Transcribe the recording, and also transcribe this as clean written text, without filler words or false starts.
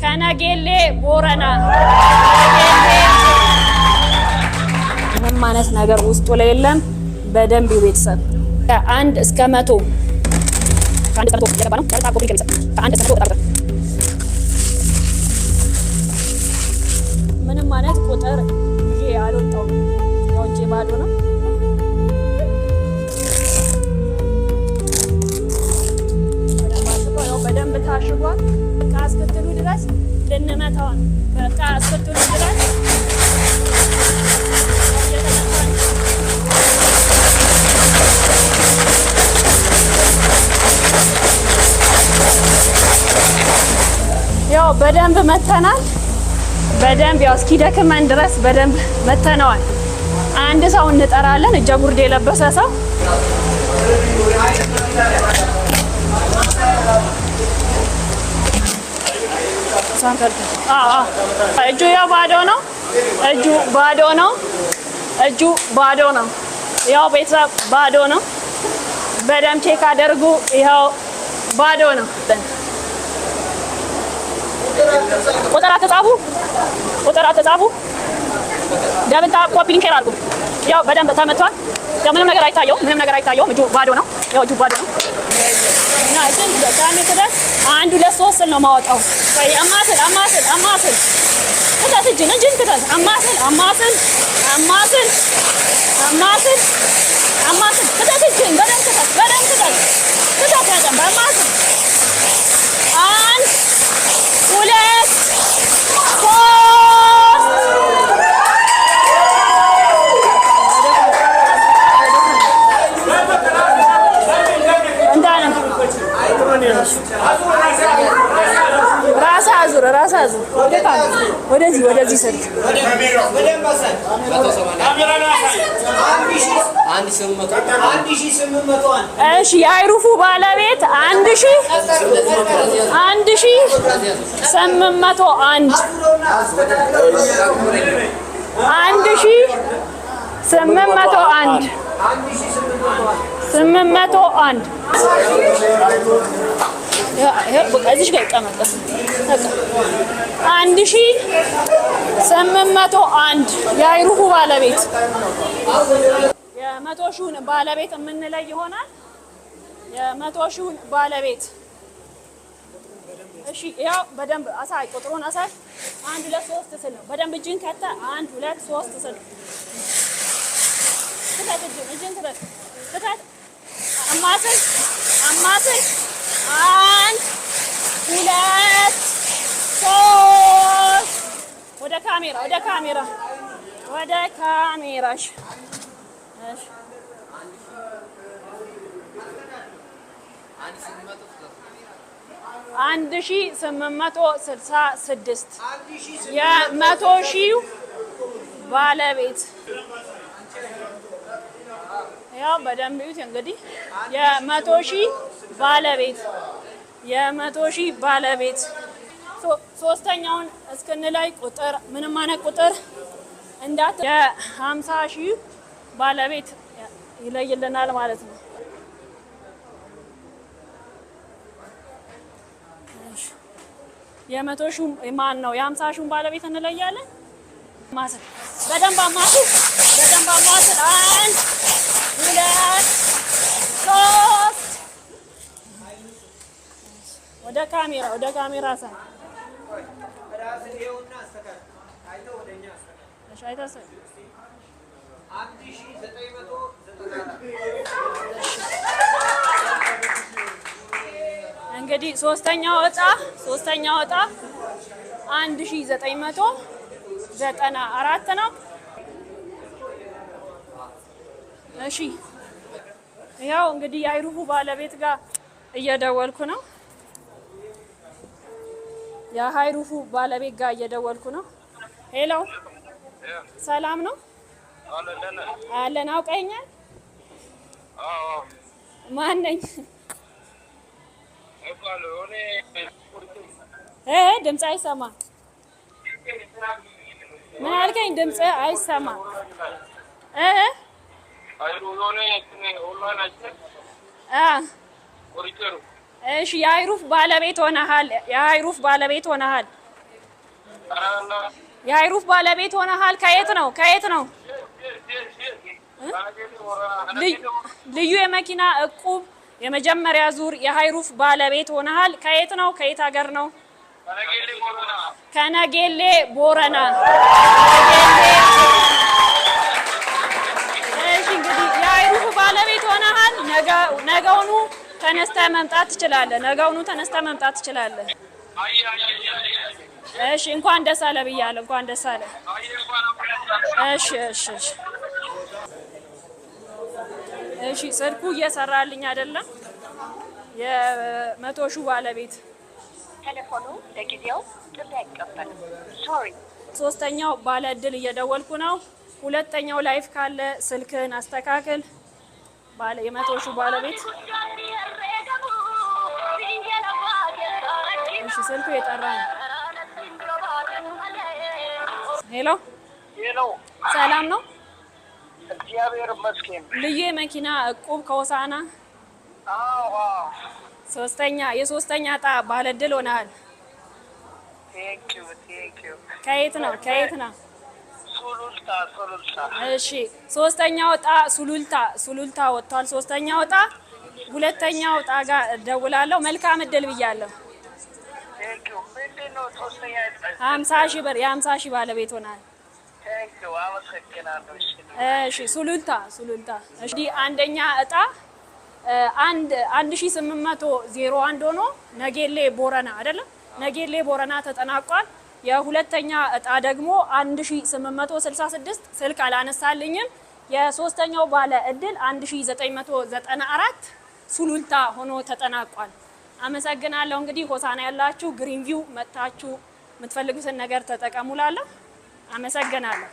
ከነጌሌ ቦረና ምንም ማለት ነገር ውስጡ ላይ የለም። በደንብ ቤተሰብ ከአንድ እስከ 100 ከአንድ እስከ 100 የገባ ነው። ቀጥታ ኮፒ ከቤተሰብ ከአንድ እስከ 100 ቁጥር ምንም ማለት ቁጥር ይሄ አልወጣው ያው እጄ ባዶ ነው። በደንብ ታሽጓል። ከአስከትሉ ድረስ ልንመታው ነው። ከአስከትሉ ድረስ ያው በደንብ መተናል። በደንብ ያው እስኪደክመን ድረስ በደንብ መተነዋል። አንድ ሰው እንጠራለን፣ እጀ ጉርድ የለበሰ ሰው እጁ ያው ባዶ ነው። እጁ ባዶ ነው። እጁ ባዶ ነው። ያው ቤተሰብ ባዶ ነው። በደንብ ቼክ አድርጉ። ይኸው ባዶ ነው። ቁጥር አትጻፉ። ቁጥር አትጻፉ። ደብታ ኮፒ ሊንክ አድርጉ። ያው በደንብ ተመቷል። ያው ምንም ነገር አይታየው። ምንም ነገር አይታየው። እጁ ባዶ ነው። ያው እጁ ባዶ ነው። እና እዚህ በቃኝ ተደስ 1 2 3 ነው ማወጣው። ወይ አማስል አማስል አማስል ከታች እጅን ከታች አማስል አማስል አማስል አማስል አማስል ከታች እጅን በደንብ ከታች በደንብ ከታች ከታች ያደም በአማስል 1 2 3 ራስ አዙር ወደዚህ ስልክ እሺ የአይሩፉ ባለቤት 801 እዚህ ጋር ይቀመጣል። 1801 የአይሩፉ ባለቤት የ100 ሺውን ባለቤት የምንለይ ይሆናል። የ100 ሺውን ባለቤት እሺ፣ ያው በደንብ አሳይ፣ ቁጥሩን አሳይ። 1 2 3 ስል ነው። በደንብ እጅን ከተ 1 2 3 ስል ከተ እጅን ከተ አማስል 1 2 3 ወደ ካሜራሽ እሺ 1866 የ100 ሺው ባለቤት ያው በደንብ ይሁት እንግዲህ የ100 ሺህ ባለቤት ሶስተኛውን እስክንላይ ቁጥር ምንም አይነት ቁጥር እንዳት የ50 ሺህ ባለቤት ይለይልናል ማለት ነው። የ100 ሺህ ማን ነው? የ50 ሺህ ባለቤት እንለያለን። ማሰል በደንብ አማስል 1 2 3 ወደ ካሜራ ሳይ እንግዲህ ሶስተኛው ወጣ 1994 ነው። እሺ ያው እንግዲህ የአይሩፉ ባለቤት ጋር እየደወልኩ ነው። የአይሩፉ ባለቤት ጋር እየደወልኩ ነው። ሄሎ ሰላም ነው አለን። አውቀኛል? ማን ነኝ? ድምፅ አይሰማም። ምን አልከኝ? ድምፅ አይሰማም። እሺ የሃይሩፍ ባለቤት ሆነሃል። የሃይሩፍ ባለቤት ሆነሃል። የሃይሩፍ ባለቤት ሆነሃል። ከየት ነው? ከየት ነው? ልዩ የመኪና እቁብ የመጀመሪያ ዙር የሃይሩፍ ባለቤት ሆነሃል። ከየት ነው? ከየት ሀገር ነው? ከነጌሌ ቦረና። እሺ እንግዲህ የሃይሩፍ ባለቤት ሆነሃል። ነገውኑ ተነስተህ መምጣት ትችላለህ። ነገውኑ ተነስተህ መምጣት ትችላለህ። እሺ እንኳን ደስ አለ ብያለሁ። እንኳን ደስ አለ። እሺ እሺ እሺ እሺ ስልኩ እየሰራልኝ አይደለም። የ100 ሺህ ባለቤት ቴሌፎኑ ለጊዜው ጥሪ አይቀበልም። ሶሪ። ሶስተኛው ባለ እድል እየደወልኩ ነው። ሁለተኛው ላይፍ ካለ ስልክህን አስተካክል። ባለ የ100 ሺህ ባለቤት እሺ ስልኩ የጠራ ነው። ሄሎ ሄሎ፣ ሰላም ነው? እግዚአብሔር ይመስገን። ልዩ የመኪና እቁብ ከሆሳና አዎ፣ የሶስተኛ ዕጣ ባለ እድል ሆነሃል። ቴንኪው። ከየት ነው? ከየት ነው? ሱሉልታ። እሺ ሶስተኛው ዕጣ ሱሉልታ ወጥቷል። ሶስተኛው ዕጣ ሁለተኛው ዕጣ ጋር እደውላለሁ። መልካም እድል ብያለሁ። ቴንኪው። ምንድነው ሶስተኛ? 50 ሺህ ብር የ50 ሺህ ባለቤት ሆነሃል። ቴንኪው፣ አመሰግናለሁ። እሺ ሱሉልታ። እሺ አንደኛ ዕጣ 1801 ሆኖ ነጌሌ ቦረና አይደለም፣ ነጌሌ ቦረና ተጠናቋል። የሁለተኛ ዕጣ ደግሞ 1866 ስልክ አላነሳልኝም። የሶስተኛው ባለ እድል 1994 ሱሉልታ ሆኖ ተጠናቋል። አመሰግናለሁ። እንግዲህ ሆሳና ያላችሁ ግሪን ቪው መጣችሁ የምትፈልጉትን ነገር ተጠቀሙላለሁ። አመሰግናለሁ።